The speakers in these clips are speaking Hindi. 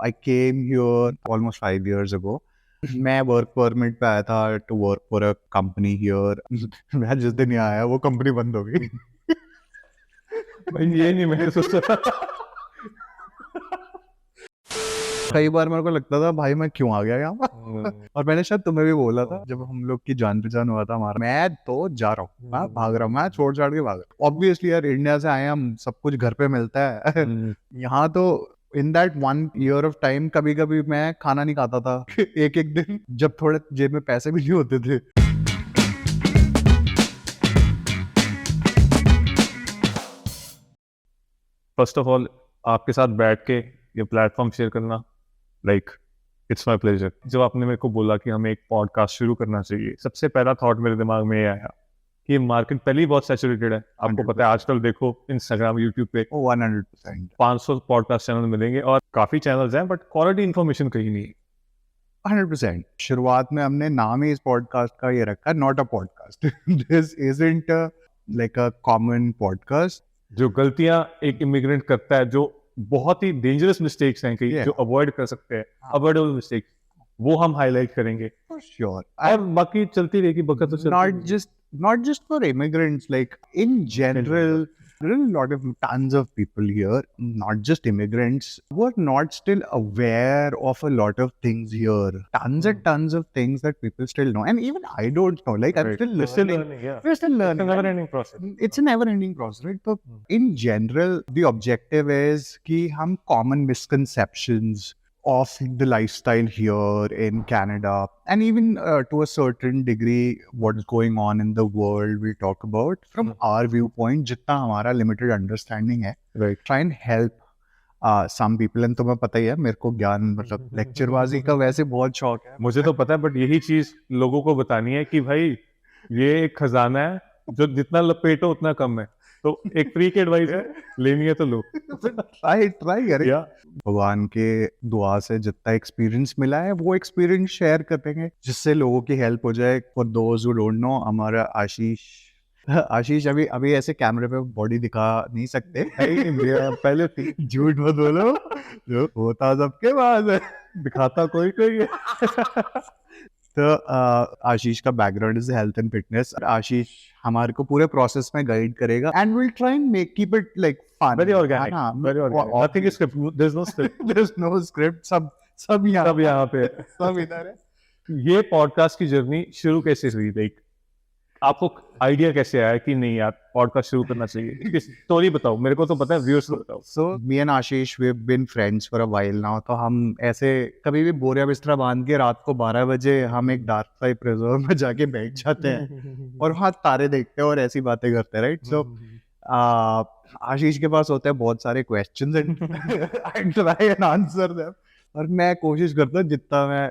I came here almost 5 years ago. मैं वर्क परमिट पे आया था to work for a company here. मैं जिस दिन यहाँ आया वो कंपनी बंद हो गई. भाई ये नहीं मैंने सोचा. कई बार मेरे को लगता था भाई मैं क्यों आ गया यहाँ पर. और मैंने शायद तुम्हें भी बोला था जब हम लोग की जान पहचान हुआ था हमारा, मैं तो जा रहा हूँ, मैं भाग रहा हूँ, मैं छोड़ छाड़ के भाग रहा हूँ. ऑब्वियसली यार इंडिया से आए हम, सब कुछ घर पे मिलता है. यहाँ तो in that 1 year of time कभी कभी मैं खाना नहीं खाता था. एक एक दिन जब थोड़े जेब में पैसे भी नहीं होते थे. फर्स्ट ऑफ ऑल आपके साथ बैठ के ये प्लेटफॉर्म शेयर करना, लाइक इट्स माय प्लेजर. जब आपने मेरे को बोला कि हमें एक पॉडकास्ट शुरू करना चाहिए, सबसे पहला थॉट मेरे दिमाग में ये आया कि मार्केट पहले ही बहुत सैचुरेटेड है. आपको पता है आजकल देखो इंस्टाग्राम, यूट्यूब पे 100% 500 पॉडकास्ट चैनल मिलेंगे और काफी चैनल्स हैं, बट क्वालिटी इन्फॉर्मेशन कहीं नहीं. 100%. शुरुआत में हमने नाम ही इस पॉडकास्ट का ये रखा, not a podcast. This isn't like a common podcast. जो गलतियां एक इमिग्रेंट करता है, जो बहुत ही डेंजरस मिस्टेक्स हैं कई, Yeah. जो अवॉइड कर सकते हैं, अवॉइडेबल मिस्टेक्स, वो हम हाईलाइट करेंगे. For sure. और बाकी चलती रहेगी, बकत तो चलती रहेगी. Not just for immigrants, like in general, there are a lot of tons of people here, not just immigrants, who are not still aware of a lot of things here. Tons and tons of things that people still know, and even I don't know. Like I'm Right. still We're still learning. learning, yeah. We're still It's a learning. never-ending process. It's a never-ending process, right? But in general, the objective is कि हम common misconceptions of the lifestyle here in Canada, and even to a certain degree what's going on in the world, we talk about from our viewpoint, जितना हमारा limited understanding है. Right. Try and help some people. And तुम्हें पता ही है मेरे को ज्ञान मतलब लेक्चरबाजी का वैसे बहुत शौक है. मुझे तो पता है, बट यही चीज लोगों को बतानी है कि भाई ये एक खजाना है जो जितना लपेटो उतना कम है. तो एक फ्री की एडवाइस है, लेनी है तो लो. ट्राई करें. या भगवान के दुआ से जितना एक्सपीरियंस मिला है वो एक्सपीरियंस शेयर करेंगे जिससे लोगों की हेल्प हो जाए. For those who don't know, हमारा आशीष अभी ऐसे कैमरे पे बॉडी दिखा नहीं सकते. पहले थी. झूठ मत बोलो, जो होता सबके पास है, दिखाता कोई कोई है. तो आशीष का background is health and fitness. Ashish हमारे को पूरे प्रोसेस में गाइड करेगा and will try and make keep it like fun, Very organic. Very organic. Nothing is script. There's no script. there's no script. सब यहाँ पे सब इधर है. ये पॉडकास्ट की जर्नी शुरू कैसे हुई? लाइक आपको आइडिया कैसे आया कि नहीं यार पॉडकास्ट शुरू करना चाहिए? स्टोरी बताओ, मेरे को तो पता है, व्यूअर्स को बताओ. So me and Ashish, we've been friends for a while now. तो हम ऐसे कभी भी बोरिया बिस्तरा बांध के रात को 12 बजे हम एक डार्क साइड प्रिजर्व में जाके बैठ जाते हैं और वहाँ तारे देखते हैं और ऐसी बातें करते हैं, राइट? सो आशीष के पास होते हैं बहुत सारे questions and I try and answer them, और मैं कोशिश करता हूँ जितना मैं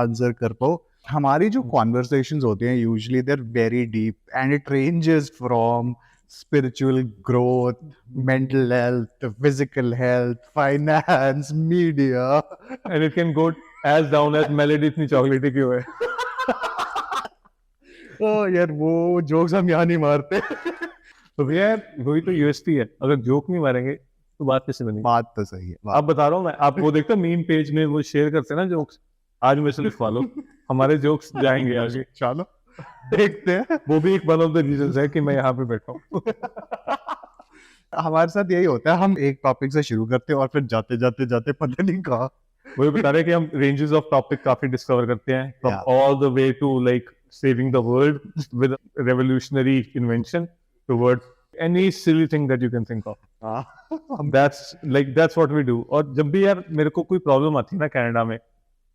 आंसर कर पाऊँ. हमारी जो कॉन्वर्सेशंस होती हैं usually they are very deep and it ranges from spiritual growth, mental health, physical health, finance, media, and it can go as down as melody इतनी चॉकलेटी क्यों है? oh यार वो जोक्स हम यहाँ नहीं मारते. तो भैया वही तो यूएसपी है, अगर जोक नहीं मारेंगे तो बात कैसे बनेगी? बात तो सही है. आप बता रहा हूँ मैं, आप वो देखते हो मीम पेज में वो शेयर करते हैं ना जोक्स, आज मेरे से लिखवा लो, हमारे जोक्स जाएंगे आगे. चलो देखते हैं. वो भी एक वन ऑफ द रीजंस है कि मैं यहाँ पे बैठा हूँ. हमारे साथ यही होता है, हम एक टॉपिक से शुरू करते हैं और फिर जाते जाते पता नहीं कहाँ. वही बता रहे हैं कि हम रेंजेस ऑफ टॉपिक काफी डिस्कवर करते हैं, from Yeah. All the way to like saving the world with revolutionary invention towards any silly thing that you can think of. That's what we do. और जब भी यार मेरे को कोई प्रॉब्लम आती है ना कनाडा में,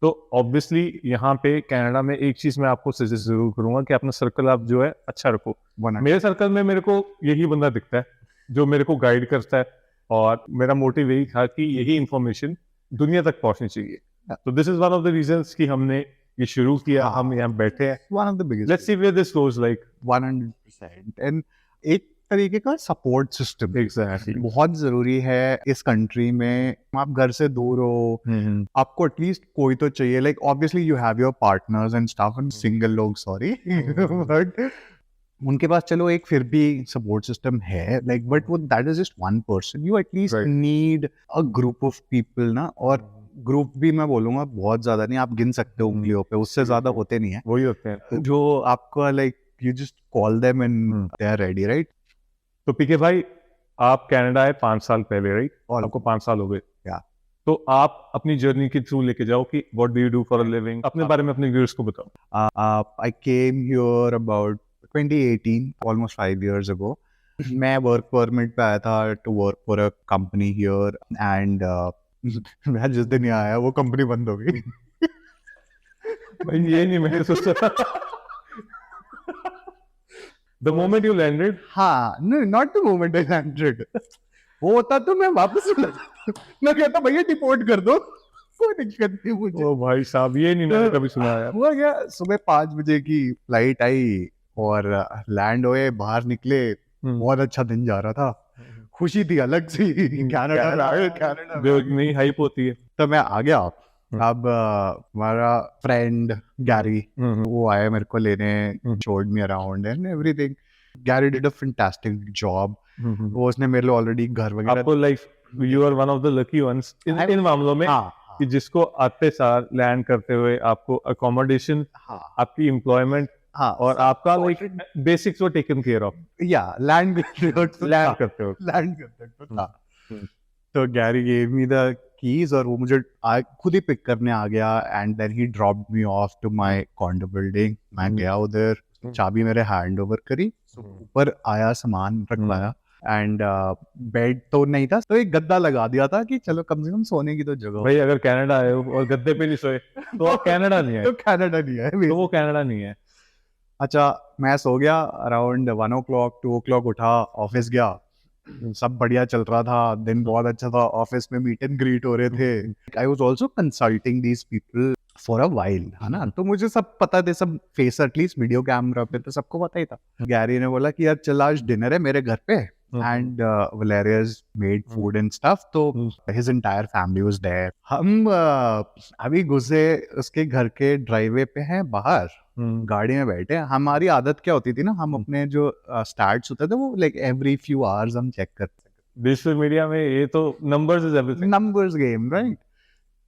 तो ऑब्वियसली यहाँ पे कनाडा में एक चीज मैं आपको सजेस्ट जरूर करूंगा कि अपना सर्कल आप जो है अच्छा रखो. मेरे सर्कल में मेरे को यही बंदा दिखता है जो मेरे को गाइड करता है, और मेरा मोटिव यही था कि यही इंफॉर्मेशन दुनिया तक पहुंचनी चाहिए. तो this is one of the reasons कि हमने ये शुरू किया, हम यहाँ बैठे हैं. One of the biggest. Let's see where this goes. Like 100%. And एक तरीके का सपोर्ट सिस्टम एग्जैक्टली बहुत जरूरी है इस कंट्री में. आप घर से दूर हो, आपको एटलीस्ट कोई तो चाहिए. Like obviously you have your partners and stuff, and single लोग सॉरी बट उनके पास चलो एक फिर भी सपोर्ट सिस्टम है, लाइक बट वो that is just one person. You at least Right. Need a group of people ना. और ग्रुप भी मैं बोलूंगा बहुत ज्यादा नहीं, आप गिन सकते हो उंगलियों पे, उससे ज्यादा होते नहीं है वही होते हैं। जो आपका like you just call them and they are ready, right? तो पीके भाई, आप कनाडा आए 5 साल पहले, राइट? आपको 5 साल हो गए। Yeah. तो आप अपनी जर्नी के थ्रू लेके जाओ कि what do you do for a living, अपने बारे में अपने व्यूअर्स को बताओ। I came here about 2018, almost 5 years ago. मैं वर्क परमिट पे आया था to work for a company here and मैं जिस दिन यहाँ आया वो कंपनी बंद हो गई। भाई ये नहीं मैंने सोचा। The moment you landed, हाँ, no, not the moment I landed. वो होता तो मैं वापस मैं कहता भैया डिपोर्ट कर दो, कोई दिक्कत नहीं मुझे। ओ भाई साहब, ये नहीं मैंने कभी सुना यार। हुआ क्या, सुबह 5 बजे की फ्लाइट आई और लैंड हुए, बाहर निकले, बहुत अच्छा दिन जा रहा था, खुशी थी अलग सी, कनाडा नई हाइप होती है। तो मैं आ गया। अब हमारा फ्रेंड गैरी वो आया मेरे को लेने, showed me around and everything. Gary did a fantastic job. वो उसने मेरे लिए ऑलरेडी घर वगैरह, आपको like you are one of the lucky ones इन मामलों में कि जिसको आते साल लैंड करते हुए आपको अकोमोडेशन, आपकी एम्प्लॉयमेंट और आपका लाइक बेसिक्स वो टेकन केयर ऑफ। या लैंड करते हो। तो Gary gave me the keys और वो मुझे खुद ही पिक करने आ गया and then he dropped me off to my condo building. मैं गया उधर, चाबी मेरे हैंड ओवर करी, ऊपर आया, सामान रखवाया एंड बेड तो नहीं था तो एक गद्दा लगा दिया था कि चलो कम से कम सोने की तो जगह। भाई अगर कनाडा आए हो और गद्दे पे नहीं सोए तो आप कनाडा नहीं है। तो कनाडा नहीं है, तो वो कनाडा नहीं है। अच्छा, मैं सो गया, अराउंड 1 o'clock 2 o'clock उठा, ऑफिस गया, सब बढ़िया चल रहा था, दिन बहुत अच्छा था, ऑफिस में मीट एंड ग्रीट हो रहे थे। I was also consulting these people for a while, है ना, तो मुझे सब पता थे, सब फेस एटलीस्ट वीडियो कैमरा पे तो सबको पता ही था। गैरी ने बोला कि यार चल आज डिनर है मेरे घर पे and Valeria's made food and stuff, तो his entire family was there. हम अभी घुसे उसके घर के ड्राइवे पे हैं, बाहर गाड़ी में बैठे हैं। हमारी आदत क्या होती थी ना, हम अपने जो स्टार्ट्स होते थे वो लाइक एवरी फ्यू आवर्स हम चेक करते थे। डिजिटल मीडिया में ये तो numbers is everything, numbers game, right?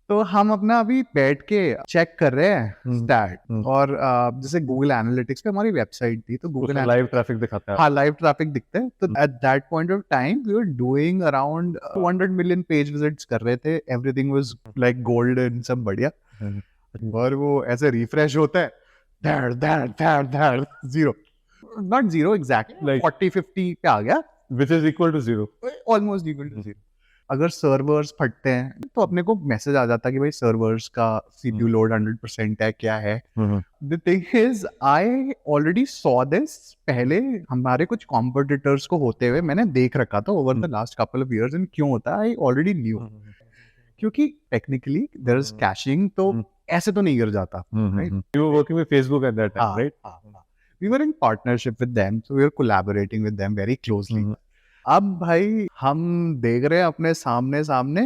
तो हम अपना अभी बैठ के चेक कर रहे हैं स्टैट और जैसे गूगल एनालिटिक्स पे हमारी वेबसाइट थी तो गूगल लाइव ट्रैफिक दिखाता है। हाँ, लाइव ट्रैफिक दिखता है। तो at that point of time we were doing around 200 million page visits कर रहे थे। एवरीथिंग वाज लाइक गोल्डन, सब बढ़िया। और वो ऐसे रिफ्रेश होता है, zero, not zero exactly, Like 40-50 पे आ गया, which is equal to zero. Almost equal to zero. अगर सर्वर्स फटते हैं तो अपने को मैसेज आ जाता है कि भाई सर्वर्स का CPU लोड 100% है, क्या है। The thing is I already saw this पहले, हमारे कुछ कॉम्पिटिटर्स को होते हुए मैंने देख रखा था over the last couple of years. And क्यों होता है, आई ऑलरेडी न्यू, क्योंकि टेक्निकली देयर इज कैशिंग, तो ऐसे तो नहीं गिर जाता, right? You were working with Facebook at that time, right? We were in partnership with them, so we were collaborating with them very closely. अब भाई हम देख रहे हैं अपने सामने सामने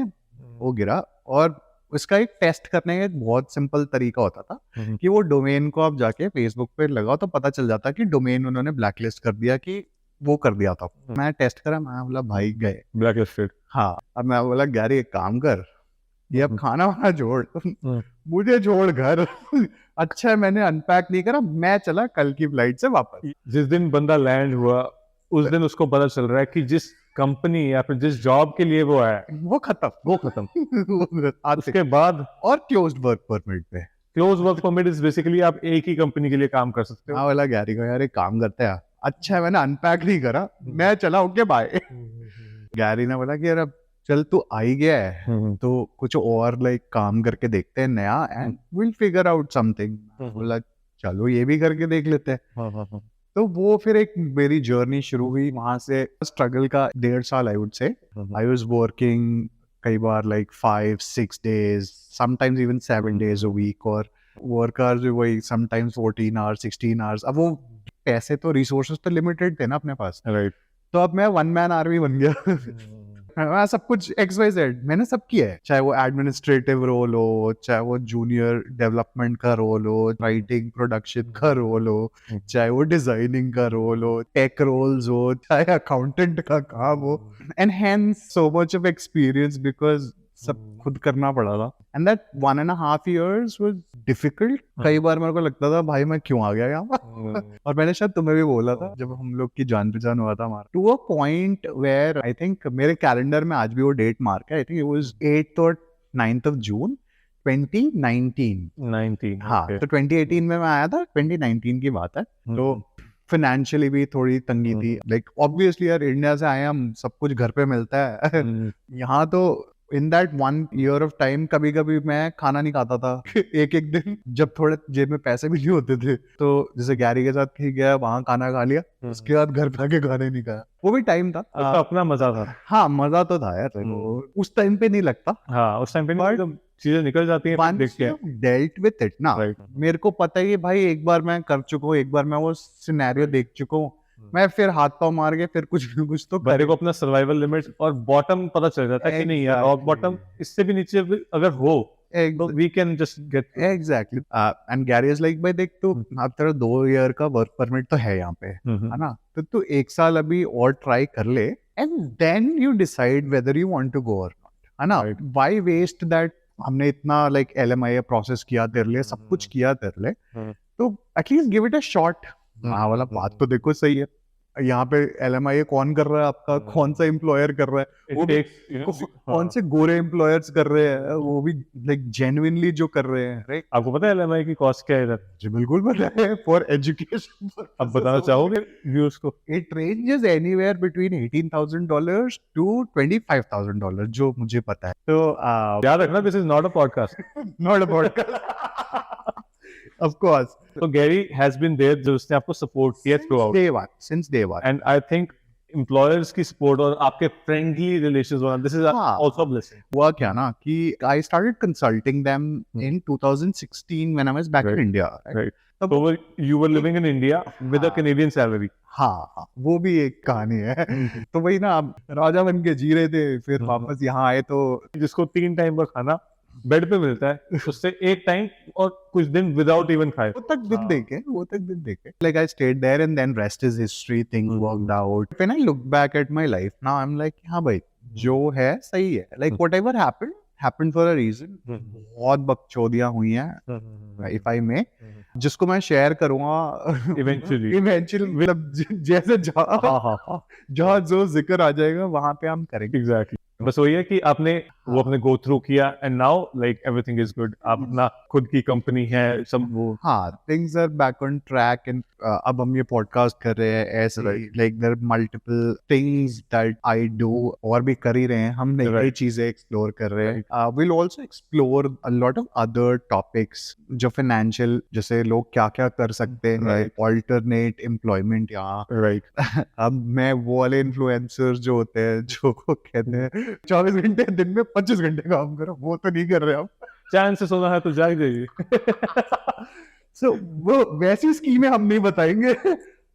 वो गिरा, और उसका एक टेस्ट करने का एक बहुत सिंपल तरीका होता था कि वो डोमेन को आप जाके फेसबुक पे लगाओ तो पता चल जाता कि डोमेन उन्होंने ब्लैकलिस्ट कर दिया, कि वो कर दिया था। मैं टेस्ट करा, मैं बोला भाई गए Blacklisted. हाँ। अब मैं बोला गैरी एक काम कर, ये अब खाना वाना जोड़, मुझे जोड़ घर। अच्छा है मैंने अनपैक नहीं करा, मैं चला कल की फ्लाइट से वापस। जिस दिन बंदा लैंड हुआ उस दिन उसको पता चल रहा है कि जिस कंपनी या फिर जिस जॉब के लिए वो आया वो खत्म। आज उसके बाद और क्लोज्ड वर्क परमिट पे। Close work permit is basically आप एक ही कंपनी के लिए काम कर सकते हो। हाँ, वाला गैरी को यार एक काम करते हैं, अच्छा है मैंने अनपैक नहीं करा, मैं चला, ओके बाय। गैरी ने बोला कि यार अब चल तू आ ही गया है तो कुछ और लाइक काम करके देखते हैं नया, and will figure out something. बोला चलो ये भी करके देख लेते हैं। तो वो फिर एक मेरी जर्नी शुरू हुई वहां से। स्ट्रगल का 1.5 साल आई वुड से। आई वाज वर्किंग कई बार like 5-6 days, sometimes even 7 days a week, और वर्क आवर्स भी वही समटाइम्स 14 hours 16 hours। अब वो पैसे तो रिसोर्सेज तो लिमिटेड थे ना अपने पास, राइट? तो अब मैं वन मैन आर्मी बन गया। मैं सब कुछ XYZ मैंने सब किया है, चाहे वो एडमिनिस्ट्रेटिव रोल हो, चाहे वो जूनियर डेवलपमेंट का रोल हो, राइटिंग प्रोडक्शन का रोल हो, चाहे वो डिजाइनिंग का रोल हो, टेक रोल्स हो, चाहे अकाउंटेंट का काम हो। And hence so much of experience because सब खुद करना पड़ा था and that 1.5 years was difficult. कई बार मेरे को लगता था भाई मैं क्यों आ गया यहाँ पर और मैंने शायद तुम्हें भी बोला था जब हम लोग की जान पहचान हुआ था हमारा, to a point where I think मेरे कैलेंडर में आज भी वो डेट मार्क है, I think it was 8th और 9th of June 2019. हाँ तो 2018 में मैं आया था, 2019 की बात है. तो फाइनेंशियली भी थोड़ी तंगी थी, लाइक ऑब्वियसली यार इंडिया से आए हम, सब कुछ घर पे मिलता है. यहाँ तो in that 1 year of time कभी कभी मैं खाना नहीं खाता था. एक एक दिन जब थोड़े जेब में पैसे भी नहीं होते थे तो जैसे गैरी के साथ कहीं गया, वहां खाना खा लिया, उसके बाद घर पे आके खाना ही नहीं खाया. वो भी टाइम था, उसका अपना मजा था. हाँ मजा तो था यार, उस टाइम पे नहीं लगता. हाँ उस टाइम पे नहीं, जब चीजें निकल जाती हैं once देख के. you dealt with it ना, मेरे को पता है कि भाई एक बार मैं कर चुका हूँ, एक बार मैं वो सिनेरियो देख चुका हूँ, मैं फिर हाथ पाँव मार के फिर कुछ न कुछ तो मेरे को अपना सर्वाइवल लिमिट और बॉटम पता चल जाता है कि नहीं यार, और बॉटम इससे भी नीचे अगर हो तो we can just get. Exactly. And Gary is like भाई देख तू अब तेरा 2 year का वर्क परमिट तो है यहाँ पे, है ना, तो तू 1 साल अभी और ट्राई कर ले and then you decide whether you want to go or not, है ना. Why waste that. हमने इतना लाइक LMIA प्रोसेस किया तेरे लिए, सब कुछ किया तेरे लिए, तो at least give it a shot. हाँ वाला बात तो देखो सही है. यहाँ पे LMIA कौन कर रहा है आपका, कौन सा एम्प्लॉयर कर रहा है, वो भी कौन से गोरे एम्प्लॉयर्स कर रहे हैं, वो भी लाइक जेन्युइनली जो कर रहे हैं, राइट. आपको पता है LMIA की कॉस्ट क्या है इधर? जी बिल्कुल पता है, फॉर एजुकेशन. अब बताना चाहोगे व्यूअर्स को? It ranges anywhere between $18,000 to $25,000 जो मुझे पता है. तो याद रखना, this is not a podcast. Not a podcast. Of course. So Gary has been there, जो उसने आपको सपोर्ट किया throughout. Since day one. And I think employers की सपोर्ट और आपके फ्रेंडली रिलेशंस होना, this is also a blessing. हुआ क्या ना कि I started consulting them in 2016 when I was back in India. Right. So you were living in India with a Canadian salary. हाँ वो भी एक कहानी है. तो वही ना, आप राजा बन के जी रहे थे, फिर वापस यहाँ आए तो जिसको 3 टाइम का खाना बेड पे मिलता है, उससे 1 टाइम और कुछ दिन विदाउट इवन खाए, वो तक दिन देखे. Like I stayed there and then rest is history. Things worked out. When I look back at my life now, I'm like हाँ भाई जो है सही है. Like whatever happened for a reason. बहुत बकचोदियां हुई हैं, if I may, जिसको मैं शेयर करूंगा eventually मतलब जैसे जहाँ जो जिक्र आ जाएगा वहां पे हम करेंगे. Exactly. बस वही है कि आपने वो अपने गो थ्रू किया and now like everything is good. आप अपना खुद की कंपनी है, सब वो. हाँ things are back on track and अब हम ये पॉडकास्ट कर रहे हैं ऐसे, like there multiple things that I do, और भी कर ही रहे हैं हम, नई चीजें एक्सप्लोर कर रहे हैं. Will also explore a lot of other topics जो फाइनेंशियल, जैसे लोग क्या क्या कर सकते हैं, ऑल्टरनेट एम्प्लॉयमेंट यहाँ. राइट. अब मैं वो वाले इन्फ्लुएंसर्स जो होते हैं जो कहते हैं 24 घंटे दिन में 25 घंटे काम करो, वो तो नहीं कर रहे हम. चैन से सोना है तो जाग जाइए. So, वो वैसी स्कीमें हम नहीं बताएंगे.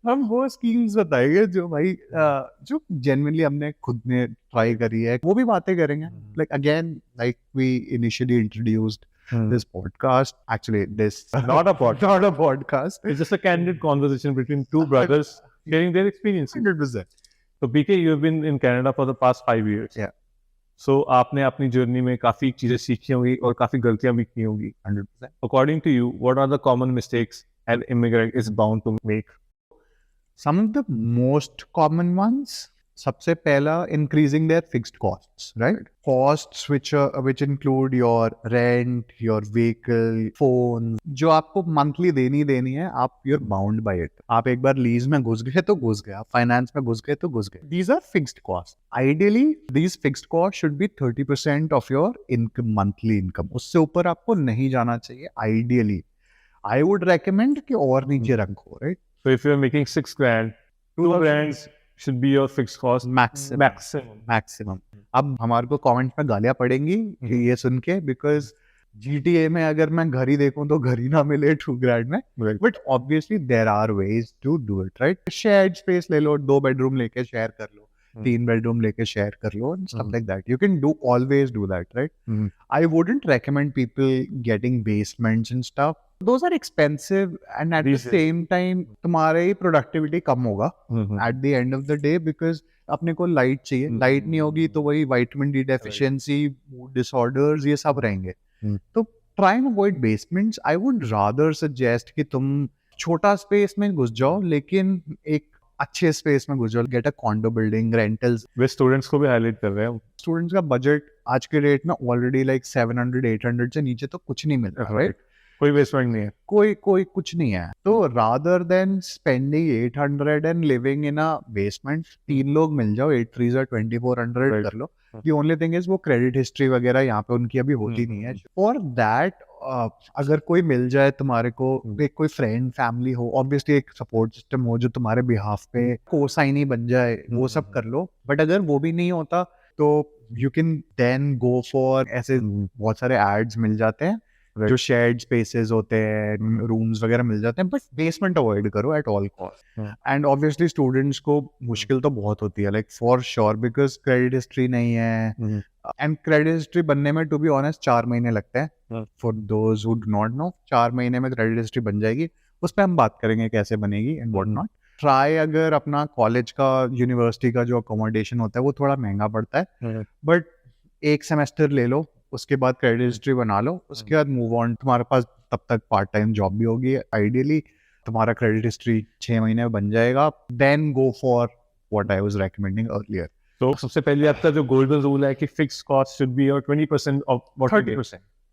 हम वो स्कीम्स बताएंगे जो भाई जो जेन्युइनली हमने खुद ने ट्राई करी है, वो भी बातें करेंगे. Like again like we initially introduced this podcast, actually this not a podcast, it's just a candid conversation between two brothers sharing their experiences. 100%. So BK, you've been in Canada for the past 5 years. Yeah. So आपने अपनी जर्नी में काफी चीजें सीखी होंगी और काफी गलतियां भी की होंगी. 100%. According to you, what are the common mistakes an immigrant is bound to make? Some of the most common ones. सबसे पहला, increasing their fixed costs, right? Costs which include your rent, your vehicle, phone, जो आपको monthly देनी है, आप you're bound by it. आप एक बार लीज में घुस गए तो घुस गए, आप फाइनेंस में घुस गए तो घुस गए. These are fixed costs. Ideally, these fixed costs should be 30% of your income, monthly income. उससे ऊपर आपको नहीं जाना चाहिए. Ideally, I would recommend कि और नीचे रखो, right? So if you're making 6 grand, 2 grand should be your fixed cost. Maximum. अब हमारे को कमेंट में गालियां पड़ेंगी ये सुन के, बिकॉज GTA में अगर मैं घर ही देखूं तो घर ही ना मिले 2 grand में, but obviously there are ways to do it, right? Shared space ले लो, 2 bedroom लेके शेयर कर लो, 3 bedroom लेके शेयर कर लो, and stuff like that. You can always do that, right? I wouldn't recommend people getting basements and stuff. Those are expensive, and at the same time तुम्हारी productivity कम होगा at the end of the day, because अपने को लाइट चाहिए, लाइट नहीं होगी तो वही vitamin D deficiency, mood disorders, ये सब रहेंगे। तो try and avoid basements. I would rather suggest कि तुम छोटा स्पेस में घुस जाओ, लेकिन एक अच्छे स्पेस में घुस जाओ। Get a condor building, rentals. Way students को भी हाईलाइट कर रहे हैं। स्टूडेंट्स का बजट आज के रेट में ऑलरेडी लाइक 700-800 से नीचे तो कुछ नहीं मिल रहा, राइट? कोई बेसमेंट नहीं है, कोई कुछ नहीं है। तो rather than spending 800 and living in a basement, 3 लोग मिल जाओ, 8 3 2400 कर लो। The only thing is वो क्रेडिट हिस्ट्री वगैरह यहाँ पे उनकी अभी होती नहीं है। फॉर दैट अगर कोई मिल जाए तुम्हारे को, एक कोई फ्रेंड फैमिली हो, ऑब्वियसली एक सपोर्ट सिस्टम हो जो तुम्हारे बिहाफ पे कोसाइनी बन जाए, वो सब कर लो। बट अगर वो भी नहीं होता तो you can then go for, ऐसे बहुत सारे एड्स मिल जाते हैं जो शेयर्ड स्पेसेस होते हैं, रूम्स वगैरह मिल जाते हैं, बट बेसमेंट अवॉइड करो at all cost. And obviously students को मुश्किल तो बहुत होती है, like for sure, because credit history नहीं है। एंड क्रेडिट हिस्ट्री बनने में टू बी ऑनेस्ट 4 महीने लगते हैं। For those who do not know, 4 महीने में क्रेडिट हिस्ट्री बन जाएगी। उस पर हम बात करेंगे कैसे बनेगी एंड व्हाट नॉट। ट्राई, अगर अपना कॉलेज का, यूनिवर्सिटी का जो अकोमोडेशन होता है वो थोड़ा महंगा पड़ता है, बट एक सेमेस्टर ले लो, उसके बाद क्रेडिट हिस्ट्री बना लो, उसके बाद मूव ऑन। तुम्हारे पास तब तक पार्ट टाइम जॉब भी होगी, आइडियली तुम्हारा क्रेडिट हिस्ट्री 6 महीने में बन जाएगा। Then go for what I was recommending earlier. तो सबसे पहले आपका जो गोल्डन रूल है कि फिक्स कॉस्ट शुड बी और 20% of what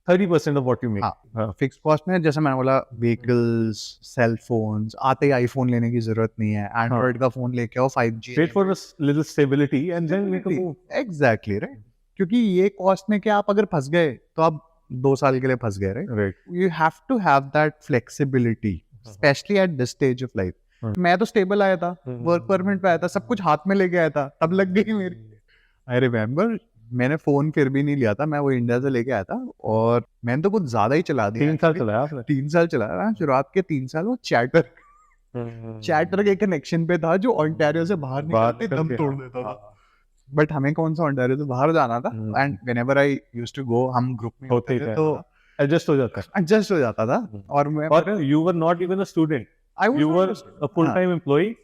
30% of what you make. हाँ, फिक्स कॉस्ट में जैसे मैंने बोला, व्हीकल्स, सेल फोन्स, आते ही आईफोन लेने की जरूरत नहीं है, एंड्रॉइड का फोन लेके आओ, 5G। Wait for a little stability and then make a move. Exactly, right. क्योंकि ये कॉस्ट में क्या, आप अगर फंस गए तो आप 2 साल के लिए फंस गए, right? You have to have that flexibility, especially at this stage of life. मैं तो स्टेबल आया था, वर्क परमिट पे आया था, सब कुछ हाथ में लेके आया था, तब लग गई मेरी। आई रिमेम्बर, मैंने फोन फिर भी नहीं लिया था, मैं वो इंडिया से लेके आया था, और मैंने तो कुछ ज्यादा ही चला दिया। 3 साल चलाया आपने? 3 साल चलाया। शुरुआत के 3 साल वो चैटर के कनेक्शन पे था, जो ओंटारियो से बाहर निकलते दम तोड़ देता था। बट हमें कौन सा ओंटारियो से बाहर जाना था, and whenever I used to go, हम ग्रुप में होते थे तो एडजस्ट हो जाता था। और you were not even a student, you were a full time employee.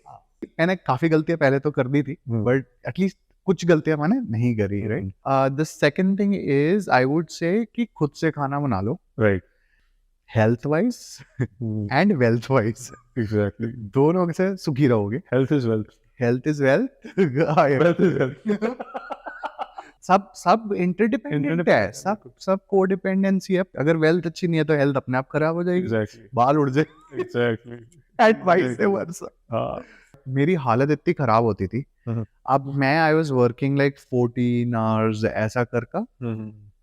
मैंने काफी गलतियां पहले तो कर दी थी, बट एटलीस्ट कुछ गलतियां मैंने नहीं करी, right? The second thing is, I would say कि खुद से खाना बना लो, right? Health wise and wealth wise, exactly, दोनों से सुखी रहोगे। Health is wealth, health is wealth, wealth is wealth. सब इंटरडिपेंडेंट है, सब कोडिपेंडेंसी है। अगर वेल्थ अच्छी नहीं है तो हेल्थ अपने आप खराब हो जाएगी, exactly. बाल उड़ जाए। Exactly. एट वाइस से वर्सा। मेरी हालत इतनी खराब होती थी, अब मैं आई वाज वर्किंग लाइक 14 आवर्स ऐसा करके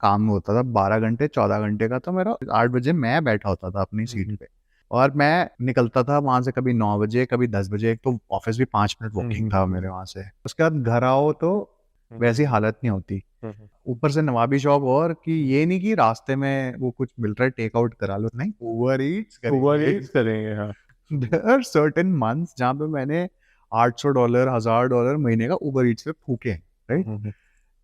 काम होता था, 12 घंटे 14 घंटे का। तो मेरा 8 बजे मैं बैठा होता था अपनी सीट पे, और मैं निकलता था वहां से कभी 9 बजे, कभी 10 बजे। एक तो ऑफिस भी 5 मिनट वॉकिंग था मेरे वहां से। उसके बाद घर आओ तो वैसी हालत नहीं होती। ऊपर से नवाबी शौक, और कि ये नहीं कि रास्ते में वो कुछ मिल रहा है टेक आउट करा लो, नहीं, ओवर ईट्स करेंगे। हाँ, देयर आर सर्टेन मंथ्स जहाँ पे मैंने $800 $1000 महीने का ऊबर ईट्स पे फूके, right?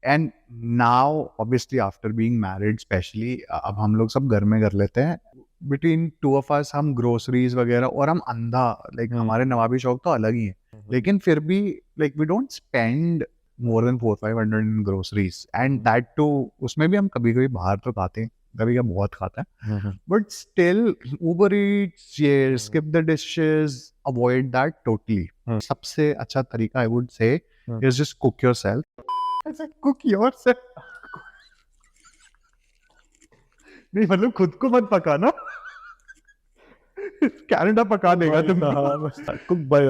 And now obviously after being married specially, अब हम लोग सब घर में कर लेते हैं। बिटवीन 2 of us हम ग्रोसरीज वगैरह, और हम अंधा, लाइक हमारे नवाबी शौक तो अलग ही है, लेकिन फिर भी like we don't spend more than 400-500 in groceries, and that too, उसमें भी हम कभी कभी बाहर तो खाते हैं, कभी कभी बहुत खाते हैं, बट स्टिल ऊबर ईट्स, ये skip the dishes, avoid that totally. सबसे अच्छा तरीका आई वुड से is just cook yourself. Cook yourself नहीं, मतलब खुद को मत पकाना, कनाडा पका देगा तुमको। Cook bye.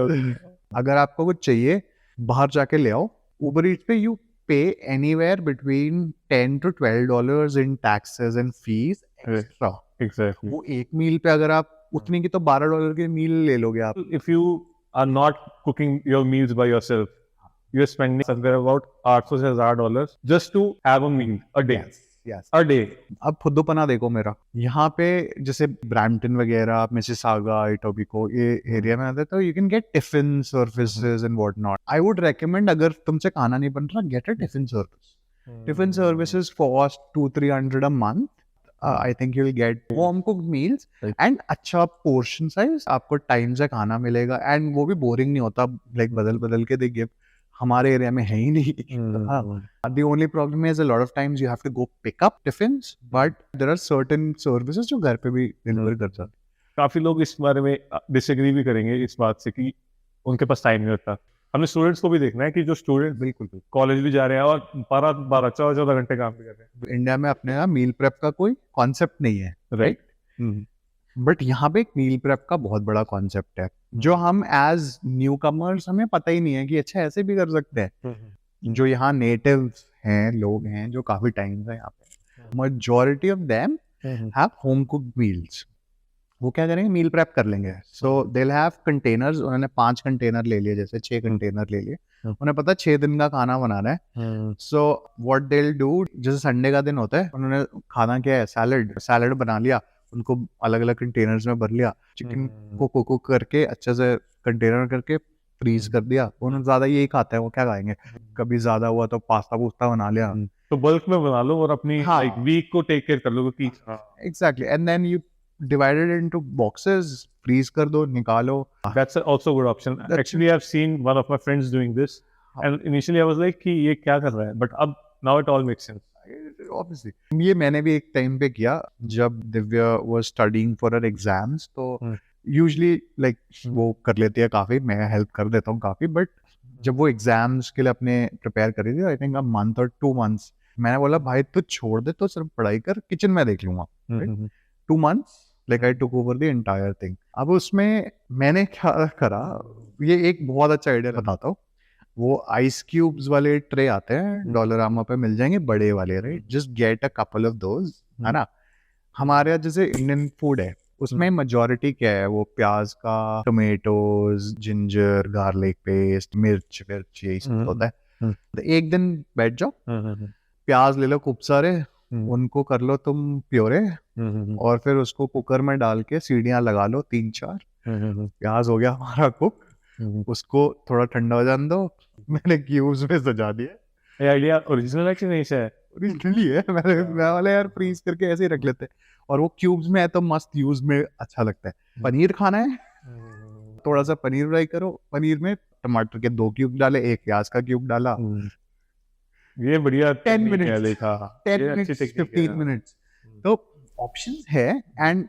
अगर आपको कुछ चाहिए बाहर जाके ले आओ। Uber Eats पे you pay anywhere between $10 to $12 in taxes and fees extra. Exactly. वो एक मील पे अगर आप उतने की तो $12 की मील ले लोगे आप। If you are not cooking your meals by yourself, you are spending somewhere about $800 से $1000 just to have a meal a day. Yes. A day. अब फुद्दूपना देखो मेरा, यहाँ पे जैसे ब्रैम्पटन वगैरह, मिसिसागा, इटोबिको, ये एरिया में आते तो you can get tiffin services and what not. I would recommend, अगर तुमसे खाना नहीं बन रहा, get a tiffin service. Tiffin services cost $200-300 a month. I think you'll get home cooked meals and अच्छा portion size, आपको टाइम से खाना मिलेगा, and वो भी बोरिंग नहीं होता, like बदल बदल के they give. हमारे एरिया में है ही नहीं। हाँ, the only problem is a lot of times you have to go pick up tiffins, but there are certain services जो घर पे भी deliver कर सकते। काफी लोग इस बारे में डिसएग्री भी करेंगे इस बात से कि उनके पास टाइम नहीं होता। हमने स्टूडेंट्स को भी देखना है कि जो स्टूडेंट बिल्कुल कॉलेज भी जा रहे हैं और 14 घंटे काम भी कर रहे हैं। इंडिया में अपने यहाँ मील प्रेप का कोई कॉन्सेप्ट नहीं है, राइट। बट यहाँ पे एक मील प्रेप का बहुत बड़ा कॉन्सेप्ट है जो हम एज न्यू कमर्स हमें पता ही नहीं है कि अच्छा ऐसे भी कर सकते हैं। जो यहाँ नेटिव हैं, लोग हैं जो काफी टाइम से यहाँ पे, majority of them have home cooked meals। वो क्या करेंगे, मील प्रेप कर लेंगे। सो they'll have containers, उन्होंने 5 कंटेनर ले लिए, जैसे 6 कंटेनर ले लिए, उन्हें पता 6 दिन का खाना बनाना है। सो what they'll do, जैसे संडे का दिन होता है, उन्होंने खाना क्या है, सैलड बना लिया, उनको अलग अलग कंटेनर्स में भर लिया, चिकन को कुक करके अच्छे से कंटेनर करके फ्रीज कर दिया। उन्होंने ज्यादा यही खाता है, वो क्या खाएंगे, कभी ज्यादा हुआ तो पास्ता वूस्ता बना लिया। तो बल्क में बना लो और अपनी लाइक वीक को टेक केयर कर लो कि exactly, and then you divided into boxes, freeze कर दो, निकालो। That's also a good option. Actually, I've seen one of my friends doing this, and initially I was like कि ये क्या कर रहा है, but अब now it all makes sense. Obviously, ये मैंने भी एक टाइम पे किया जब Divya was studying for her exams, तो usually like वो कर लेती है काफी, मैं हेल्प कर देता हूँ काफी, बट जब वो एग्जाम्स के लिए अपने प्रिपेयर कर रही थी, आई थिंक अ मंथ और 2 months, मैंने बोला भाई तू छोड़ दे, तो सिर्फ पढ़ाई कर, किचन में देख लूंगा। 2 months like I took over the entire thing। अब उसमें मैंने क्या करा, ये एक बहुत अच्छा आइडिया बताता हूँ। वो आइस क्यूब्स वाले ट्रे आते हैं, डॉलरामा पे मिल जाएंगे बड़े वाले, right, just get a couple of those, है ना। हमारे यहाँ जैसे इंडियन फूड है, उसमें मेजॉरिटी क्या है, वो प्याज का, टोमेटोज, जिंजर, गार्लिक पेस्ट, मिर्च यही सब होता है। तो एक दिन बैठ जाओ, प्याज ले लो खूब सारे, उनको कर लो तुम प्योरे, और फिर उसको कुकर में डाल के सीढ़ियाँ लगा लो 3-4, प्याज हो गया हमारा कुक, उसको थोड़ा ठंडा हो जाने दो। मैंने क्यूब्स में सजा दिया। ये आइडिया ओरिजिनल है कि नहीं से है? ओरिजिनली है। मैं वाला यार फ्रीज करके ऐसे ही रख लेते हैं, और वो क्यूब्स में है तो मस्त यूज में अच्छा लगता है। पनीर खाना है, थोड़ा सा पनीर फ्राई करो, पनीर में टमाटर के 2 क्यूब डाले, 1 प्याज का क्यूब डाला। ये बढ़िया 10 मिनट मिनट्स देखा 10 मिनट्स 15 मिनट्स तो ऑप्शंस है। एंड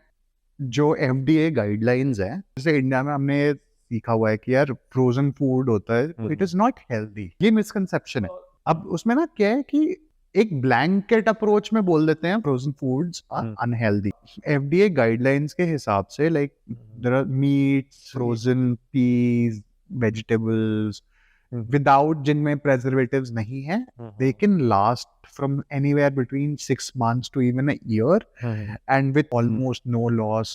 जो FDA गाइडलाइंस है, जैसे इंडिया में हमने सीखा हुआ है कि यार फ्रोजन फूड होता है, इट इज नॉट हेल्दी, ये मिसकंसेप्शन है। अब उसमें ना क्या है कि एक ब्लैंकेट अप्रोच में बोल देते हैं frozen foods are unhealthy. FDA guidelines के हिसाब से like there are meats, frozen peas, vegetables without, जिनमें प्रेजर्वेटिव्स नहीं है, they can last from anywhere between 6 months to even a year, and with almost no loss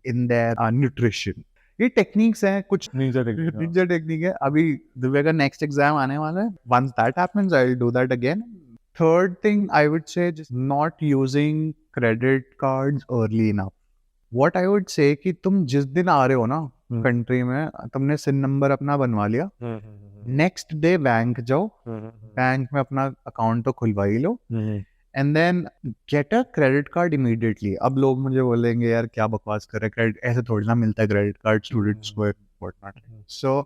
in their nutrition। ये टेक्निक्स हैं, कुछ निंजा टेक्निक है। अभी दिव्या का नेक्स्ट एग्जाम आने वाला है, once that happens I will do that again। Third thing I would say, just not using credit cards early enough। What I would say कि तुम जिस दिन आ रहे हो ना कंट्री में, तुमने सिन नंबर अपना बनवा लिया, नेक्स्ट डे बैंक जाओ, बैंक में अपना अकाउंट तो खुलवा ही लो, and then get a credit card immediately. अब लोग मुझे बोलेंगे यार क्या बकवास कर रहे, क्रेडिट ऐसे थोड़ी ना मिलता है क्रेडिट कार्ड स्टूडेंट्स को, whatnot. So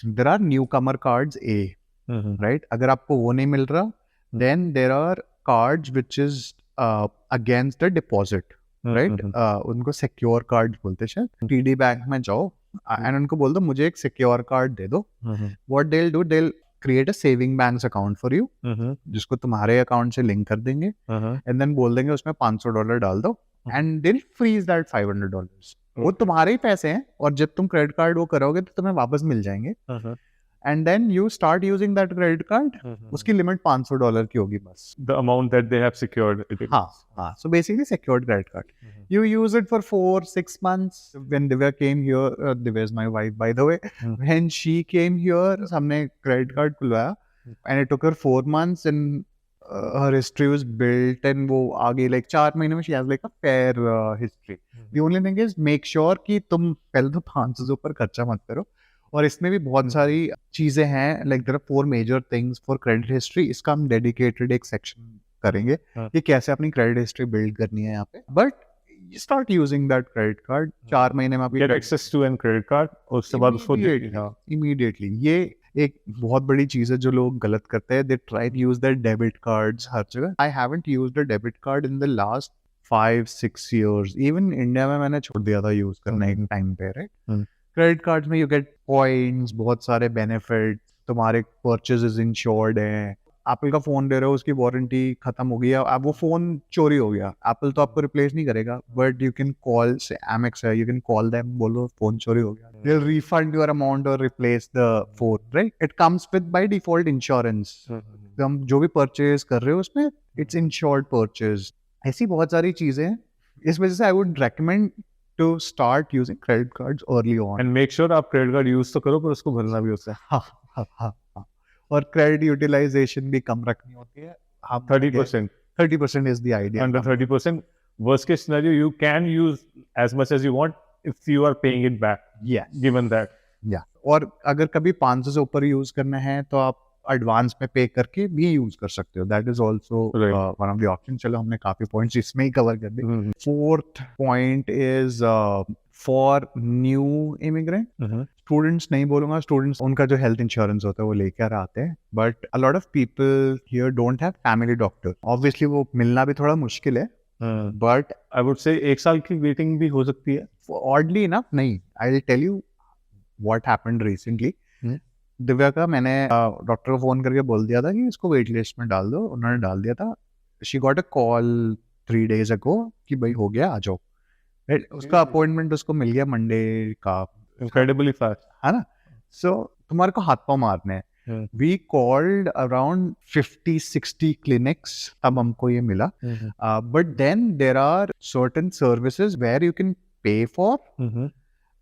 there are newcomer cards ah, right. अगर आपको वो नहीं मिल रहा, then there are cards which is against the deposit, right. उनको सिक्योर कार्ड बोलते हैं शायद। TD बैंक में जाओ एंड उनको बोल दो मुझे एक सिक्योर कार्ड दे दो। What they will do, they will create a saving banks account for you, जिसको तुम्हारे अकाउंट से लिंक कर देंगे, एंड देन बोल देंगे उसमें $500 डाल दो, and they will freeze that $500। वो तुम्हारे ही पैसे हैं, और जब तुम क्रेडिट कार्ड वो करोगे तो तुम्हें वापस मिल जाएंगे। And then you start using that credit card, उसकी लिमिट $500 की होगी बस। the amount that they have secured it is. हाँ, so basically secured credit card। You use it for 4-6 months। When Divya came here, Divya is my wife by the way, when she came here, हमने credit card खुलवाया, and it took her 4 months, and her history was built, and वो आगे like 4 महीने में she has like a fair history। The only thing is make sure कि तुम पहले तो 500 से ऊपर खर्चा मत करो, और इसमें भी बहुत सारी चीजें हैं, like there are 4 major things for credit history. इसका हम डेडिकेटेड एक सेक्शन करेंगे कि कैसे अपनी क्रेडिट हिस्ट्री बिल्ड करनी है यहाँ पे। But start using that credit card, 4 महीने में आप get access to an credit card, और उसके बाद उसको इमीडिएटली ये एक बहुत बड़ी चीज़ है जो लोग गलत करते हैं, they try to use their debit cards हर जगह। I haven't used a debit card in the last 5-6 years। Even India में मैंने छोड़ दिया था यूज करना एक टाइम पे, राइट। क्रेडिट कार्ड्स में यू गेट पॉइंट्स, बहुत सारे बेनिफिट, तुम्हारे परचेजेस इंश्योर्ड हैं। एप्पल का फोन ले रहे हो, उसकी वारंटी खत्म हो गई है, अब वो फोन चोरी हो गया, एप्पल तो आपको रिप्लेस नहीं करेगा, but you can call, say Amex है, यू कैन कॉल देम, बोलो फोन चोरी हो गया, they will refund your amount और replace the phone, right. It comes with by default insurance. हम जो भी परचेज कर रहे हो उसमें इट्स इंश्योर्ड परचेज। ऐसी बहुत सारी चीजें हैं, इस वजह से I would recommend to start using credit cards early on। And make sure आप क्रेडिट कार्ड यूज तो करो पर उसको भरना भी होता है। हाँ। और क्रेडिट यूटिलाइजेशन भी कम रखनी होती है। हम 30% is the idea। Under 30%, worst case scenario, you can use as much as you want if you are paying it back. Yes। Given that. Yeah। और अगर कभी 500 से ऊपर यूज करना है तो आप एडवांस में पे करके भी यूज कर सकते हो। That is also one of the option. चलो हमने काफी पॉइंट्स इसमें ही कवर कर दिए। Fourth point is for new immigrant. Students नहीं बोलूंगा, स्टूडेंट्स उनका जो हेल्थ इंश्योरेंस होता है वो लेकर आते हैं, but a lot of people here don't have family doctor. Obviously वो मिलना भी थोड़ा मुश्किल है, बट आई वुड से 1 साल की वेटिंग भी हो सकती है। ऑडली इनफ नहीं। I will tell you what happened recently. Divya का मैंने डॉक्टर को फोन करके बोल दिया था कि इसको वेट लिस्ट में डाल दो, उन्होंने डाल दिया था। She got a call 3 days ago कि भाई हो गया, आ जाओ। उसका अपॉइंटमेंट उसको मिल गया मंडे का। इनक्रेडिबली फास्ट, है ना। सो तुम्हारे को हाथ पाँव मारने हैं। वी कॉल्ड अराउंड 50-60 clinics, अब हमको ये मिला। But then there are certain services where you can pay for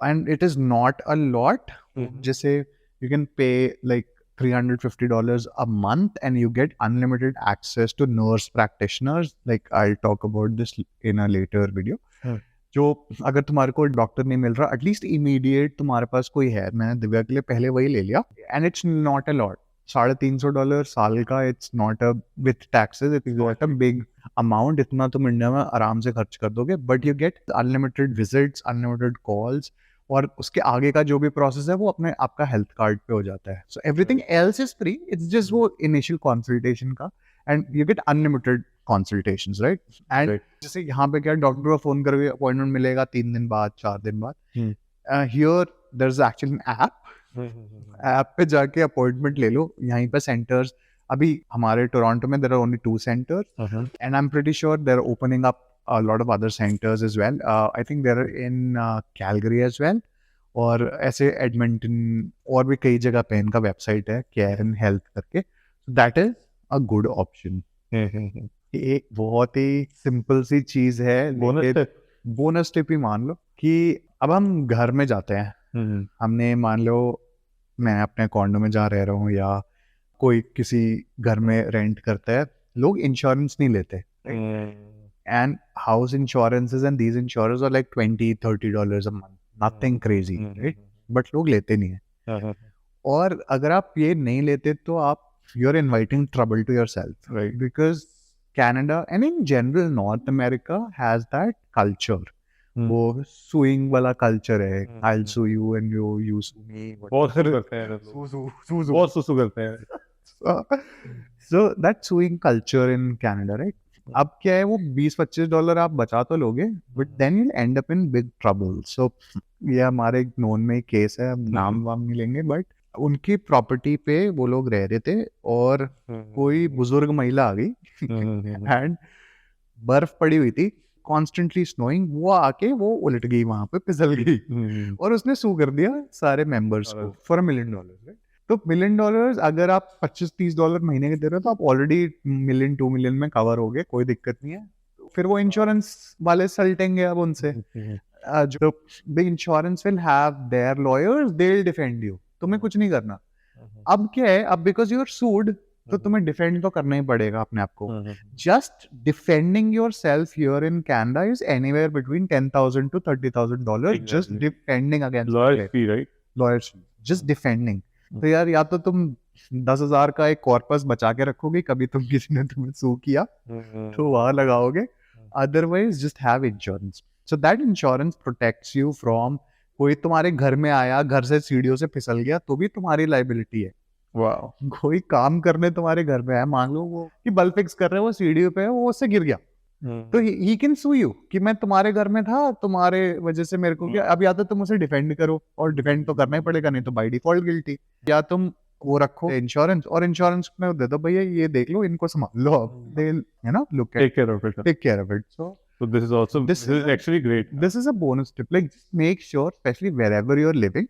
and it is not a lot. जैसे you can pay like $350 a month and you get unlimited access to nurse practitioners. Like I'll talk about this in a later video। जो अगर तुम्हारे को डॉक्टर नहीं मिल रहा, एटलीस्ट इमीडिएट तुम्हारे पास कोई है। मैंने दिव्या के लिए पहले वही ले लिया and it's not a lot. $350 साल का, it's not a with taxes, it's not a big amount. इतना तुम इंडिया में आराम से खर्च कर दोगे, but you get unlimited visits, unlimited calls, और उसके आगे का जो भी प्रोसेस है वो अपने आपका हेल्थ कार्ड पे हो जाता है। So everything else is free, it's just वो इनिशियल कंसल्टेशन का, and you get unlimited consultations, right. And जैसे यहाँ पे क्या, डॉक्टर को फोन करके अपॉइंटमेंट मिलेगा 3 दिन बाद, 4 दिन बाद। Here there is actually an app पे जाके अपॉइंटमेंट ले लो। यहीं पे सेंटर्स, अभी हमारे टोरंटो में there are only 2 centers and I am pretty sure they are opening up a lot of other centers as well। I think they're in Calgary as well, और ऐसे एडमिंटन और भी कई जगह पे इनका वेबसाइट है, केयर एंड हेल्थ करके। That is a good option. एक बहुत ही सिंपल सी चीज है, बोनस टिप ही मान लो, कि अब हम घर में जाते हैं, हमने मान लो मैं अपने कॉन्डो में जा रहा हूँ या कोई किसी घर में रेंट करता है, लोग इंश्योरेंस नहीं लेते। And house insurances and these insurers are like $20-30 a month, nothing crazy, right? But लोग लेते नहीं है। और अगर आप ये नहीं लेते तो आप you're inviting trouble to yourself, right? Because Canada and in general North America has that culture, वो suing वाला culture है। I'll sue you and you sue me। बहुत करते हैं, बहुत सुसु करते हैं। So that suing culture in Canada, right? अब क्या है, वो $20-25 आप बचा तो लोगे, but then you end up in big trouble. So ये हमारे एक नोन में केस है, नाम वाम नहीं लेंगे, बट उनकी प्रॉपर्टी पे वो लोग रह रहे थे और कोई बुजुर्ग महिला आ गई एंड बर्फ पड़ी हुई थी, कॉन्स्टेंटली स्नोइंग, वो आके वो उलट गई, वहां पे फिसल गई और उसने सू कर दिया सारे मेंबर्स को फॉर $1 million। तो $1 million अगर आप $25-30 महीने के दे रहे हो तो आप ऑलरेडी $1 million-2 million में कवर हो गए, कोई दिक्कत नहीं है। फिर वो इंश्योरेंस वाले सल्टेंगे अब उनसे। जो the insurance will have their lawyers, they will defend you, तुम्हें कुछ नहीं करना। अब क्या है, अब बिकॉज यू आर सूड तो तुम्हें डिफेंड तो करना ही पड़ेगा अपने आप को। Just defending your self here in Canada is anywhere between $10,000 to $30,000 just defending against lawyers fee, right? Lawyers, just defending. तो यार, या तो तुम 10,000 का एक कॉर्पस बचा के रखोगे, कभी तुम किसी ने तुम्हें सू किया तो वहां लगाओगे, otherwise just have insurance. So that insurance protects you from, कोई तुम्हारे घर में आया, घर से सीढ़ियों से फिसल गया तो भी तुम्हारी लाइबिलिटी है, वाह। कोई काम करने तुम्हारे घर पे है, मान लो वो कि बल्ब फिक्स कर रहे हो, वो सीढ़ी पे है, वो उससे गिर गया, तो ही कैन सू यू कि मैं तुम्हारे घर में था, तुम्हारे वजह से मेरे को क्या। अब या तो तुम उसे डिफेंड करो, और डिफेंड तो करना ही पड़ेगा, नहीं तो बाय डिफॉल्ट गिल्टी। या तुम वो रखो इंश्योरेंस, और इंश्योरेंस में दे दो, भैया ये देख लो, इनको संभाल लो, अब they you know look take care of it. Take care of it. So this is also This this is actually great. This is a bonus tip, like make sure specially wherever you are living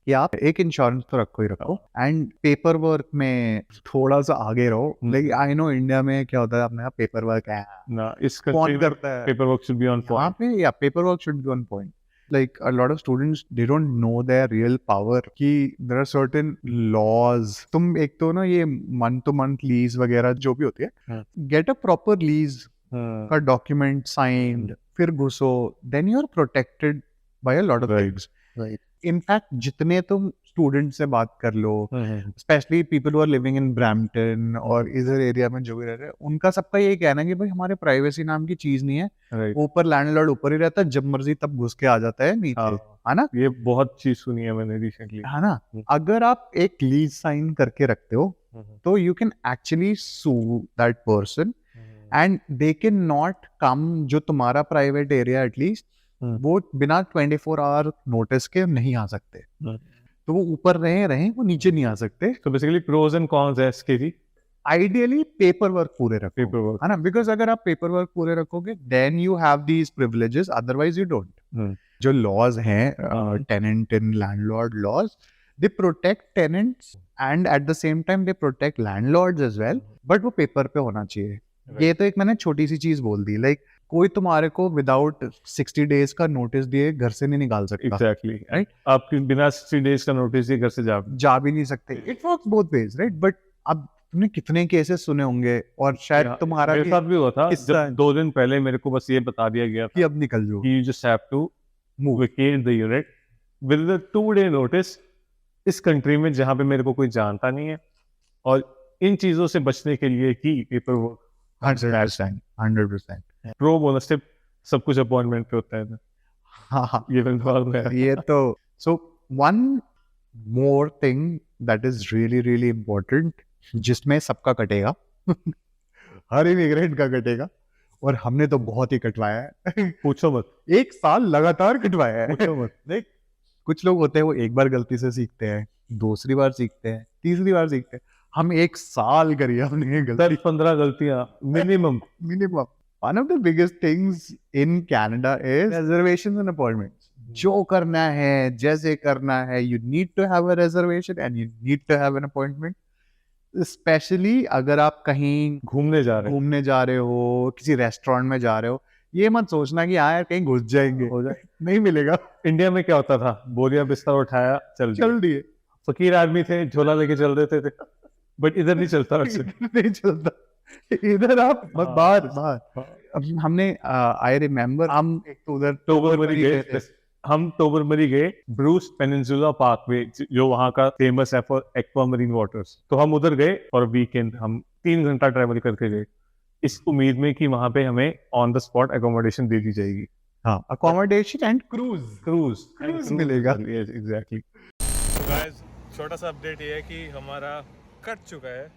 कि आप एक इंश्योरेंस तो रखो ही रखो, एंड पेपर वर्क में थोड़ा सा आगे रहो। लाइक आई नो इंडिया में क्या होता है, अपने यहाँ पेपर वर्क है ना इस कौन country में करता है, paperwork should be on यहाँ point. पे या paper work should be on point. Like a lot of students, they don't know their real power कि there are certain laws। तुम एक तो ना ये month to month lease वगैरह जो भी होती है, get a proper lease का डॉक्यूमेंट साइंड, फिर घुसो, then you are protected by a lot of things. In fact जितने तुम स्टूडेंट से बात कर लो, specially people who are living in Brampton और इधर एरिया में जो भी रह रहे हैं, उनका सबका ये कहना है कि भाई हमारे प्राइवेसी नाम की चीज नहीं है, ऊपर लैंडलॉर्ड ऊपर ही रहता है, जब मर्जी तब घुस के आ जाता है नीचे, है ना। ये बहुत चीज सुनी है मैंने रिसेंटली, है ना। अगर आप एक लीज साइन करके रखते हो तो you can actually sue that person, and they can not come, जो तुम्हारा प्राइवेट एरिया एटलीस्ट वो बिना 24 आवर नोटिस के नहीं आ सकते। तो वो ऊपर रहे वो नीचे नहीं आ सकते। तो बेसिकली प्रोज एंड कॉन्स है इसके भी। आइडियली पेपर वर्क पूरे रखो, पेपर वर्क, है ना, बिकॉज अगर आप पेपर वर्क पूरे रखोगे then you have these privileges, otherwise you don't. जो लॉज हैं tenant and landlord laws, they protect tenants and at the same time they protect landlords as well, but वो पेपर पे होना चाहिए। ये तो एक मैंने छोटी सी चीज बोल दी, लाइक कोई तुम्हारे को विदाउट 60 डेज का नोटिस दिए घर से नहीं निकाल सकता। Exactly, right. आप बिना 60 डेज का नोटिस दिए घर से जा भी नहीं सकते। It works both ways, right. But अब तुमने कितने केसेस सुने होंगे, और शायद तुम्हारा मेरे साथ भी हुआ था, जब 2 दिन पहले मेरे को बस ये बता दिया गया कि अब निकल जाओ, you just have to vacate the unit with the 2-day notice, इस कंट्री में जहाँ पे मेरे को कोई जानता नहीं है, और इन चीजों से बचने के लिए ही paper work 100%। Pro bonus tip, सब कुछ अपॉइंटमेंट पे होता है। हाँ, ये तो so one more thing that is really really important, जिसमें सबका कटेगा हर इमिग्रेंट का कटेगा, और हमने तो बहुत ही कटवाया है पूछो मत, 1 साल लगातार कटवाया है। पूछो मत। देख, कुछ लोग होते हैं वो एक बार गलती से सीखते हैं, दूसरी बार सीखते हैं, तीसरी बार सीखते हैं, हम 1 साल करिए हमने 15 गलतियां minimum. One of the biggest things in Canada is reservations and appointments. जो करना है, जैसे करना है, you need to have a reservation and you need to have an appointment. Especially अगर आप कहीं घूमने जा रहे हो, किसी रेस्टोरेंट में जा रहे हो, ये मत सोचना कि हाँ यार कहीं घुस जाएंगे, हो जाए, नहीं मिलेगा। इंडिया में क्या होता था, बोरिया बिस्तर उठाया चल दिए, फकीर आदमी थे, झोला लेके चल देते थे, बट इधर नहीं चलता। नहीं चलता इधर, आप बाहर। हमने आई रिमेम्बर हम एक तो उधर टोबरमरी गए थे, हम टोबरमरी गए, ब्रूस पेनिनसुला पार्कवे जो वहाँ का फेमस है फॉर एक्वामरीन वाटर्स, तो हम उधर गए और वीकेंड हम 3 घंटा ट्रैवल करके गए, इस उम्मीद में कि वहाँ पे हमें ऑन द स्पॉट अकोमोडेशन दे दी जाएगी। हाँ, अकोमोडेशन एंड क्रूज मिलेगा। एग्जैक्टली। गाइस, छोटा सा अपडेट ये है कि हमारा कट चुका है।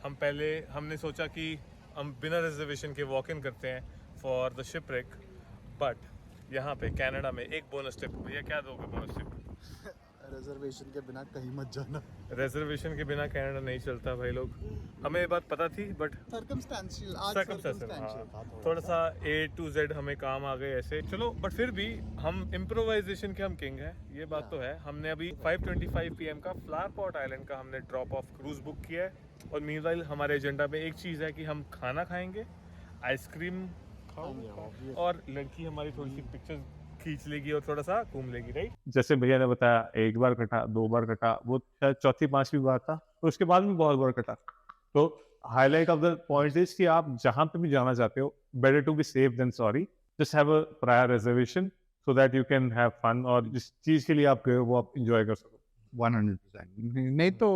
हमने सोचा कि हम बिना रिजर्वेशन के वॉक इन करते हैं फॉर द शिपरेक, बट यहाँ पे कनाडा में एक बोनस टिप। भैया क्या दोगे बोनस टिप? रिजर्वेशन के बिना कहीं मत जाना। रिजर्वेशन के बिना कनाडा नहीं चलता भाई लोग, हमें ये बात पता थी, बट सर्कमस्टेंशियल थोड़ा सा A to Z हमें काम आ गए ऐसे, चलो, बट फिर भी हम इम्प्रोवाइजेशन के हम किंग हैं, ये बात तो है। हमने अभी 5:25 PM का फ्लावर पॉट आइलैंड का हमने ड्रॉप ऑफ क्रूज बुक किया है, और मीनवाइल हमारे एजेंडा में एक चीज़ है कि हम खाना खाएंगे, आइसक्रीम खाओगे, और लड़की हमारी थोड़ी सी पिक्चर्स खींच लेगी और थोड़ा सा घूम लेगी, राइट। जैसे भैया ने बताया, 1 बार कटा, 2 बार कटा, वो शायद 4th-5वीं बार था, तो उसके बाद भी बहुत बार कटा। तो highlight of the point is कि आप जहां पे भी जाना चाहते हो, better to be safe than sorry, just have a prior reservation so that you can have fun, और जिस चीज के लिए आप गए हो वो आप एंजॉय कर सको। 100%। नहीं तो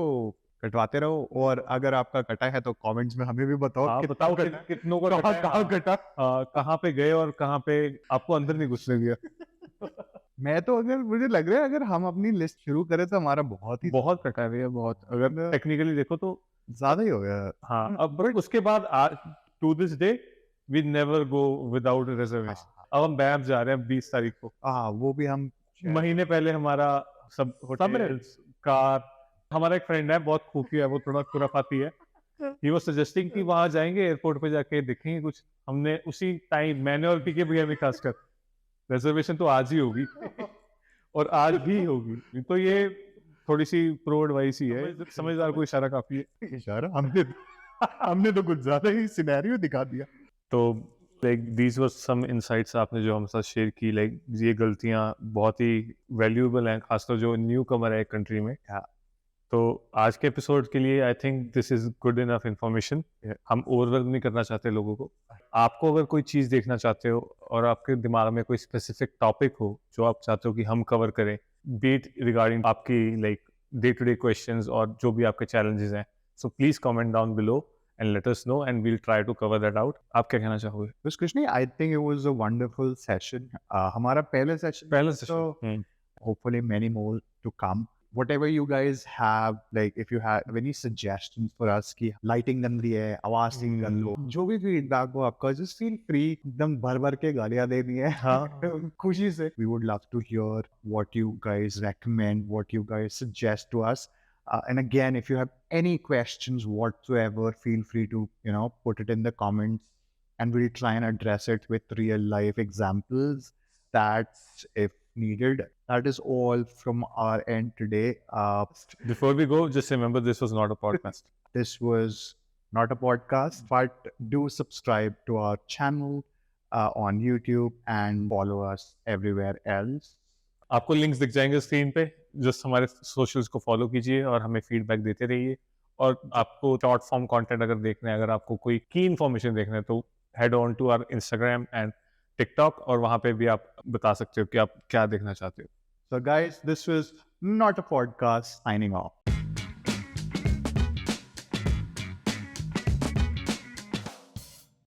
कटवाते रहो, और अगर आपका कटा है तो कमेंट्स में हमें भी बताओ, बताओ कितनों को कहाँ कटा, कहाँ पे गए और कहाँ पे आपको अंदर नहीं घुसने दिया। मैं तो अगर मुझे लग रहा है अगर हम अपनी लिस्ट शुरू करें तो हमारा बहुत ही बहुत कटा है बहुत, अगर टेक्निकली देखो तो ज्यादा ही हो गया। हाँ। अब बट उसके बाद to this day we never go without reservation. अब हम बैंप जा रहे हैं 20 तारीख को, हाँ वो भी हम महीने पहले हमारा सब होटल्स, कार। हमारा एक फ्रेंड है बहुत खूफी है, वो थोड़ा खुराफाती है, ही वाज सजेस्टिंग कि वहां जाएंगे एयरपोर्ट पे जाके देखेंगे कुछ। हमने उसी टाइम, मैंने और पीके भैया भी खासकर, रिजर्वेशन तो आज ही होगी और आज ही होगी। तो ये थोड़ी सी प्रो एडवाइस ही है, समझदार को इशारा काफी है। इशारा हमने तो कुछ ज्यादा ही सिनेरियो दिखा दिया। तो like these were some insights आपने जो हम साथ शेयर की। लाइक ये गलतियां बहुत ही वैल्यूएबल हैं, खासकर जो न्यू कमर है कंट्री में। तो आज के एपिसोड के लिए I think this is good enough information. हम ओवरवेल्म नहीं करना चाहते लोगों को। आपको अगर कोई चीज़ देखना चाहते हो और आपके दिमाग में कोई स्पेसिफिक टॉपिक हो जो आप चाहते हो कि हम कवर करें, बीट रिगार्डिंग आपकी like day to day questions और जो भी आपके चैलेंजेस हैं, so please comment down below and let us know and we'll try to cover that out. आप क्या कहना चाहोगे? बस कुछ नहीं, I think it was a wonderful session. हमारा पहला session, so hopefully many more to come. Whatever you guys have, like if you have any suggestions for us कि lighting गंदी है, आवाज ठीक कर लो, जो भी feedback हो आपका, just feel free, एकदम भर भर के गालियां दे दी है। हाँ। खुशी से। We would love to hear what you guys recommend, what you guys suggest to us. And again, if you have any questions whatsoever, feel free to, put it in the comments and we'll try and address it with real life examples. That's if needed. That is all from our end today. Before we go, just remember this was not a podcast. This was not a podcast, but do subscribe to our channel on YouTube and follow us everywhere else. आपको लिंक्स दिख जाएंगे स्क्रीन पे, जस्ट हमारे सोशल्स को फॉलो कीजिए और हमें फीडबैक देते रहिए। और आपको शॉर्ट फॉर्म कंटेंट अगर देखना है, अगर आपको कोई की इन्फॉर्मेशन देखना है, तो head on to our Instagram and TikTok, और वहां पे भी आप बता सकते हो कि आप क्या देखना चाहते हो। So guys, this was not a podcast, signing off.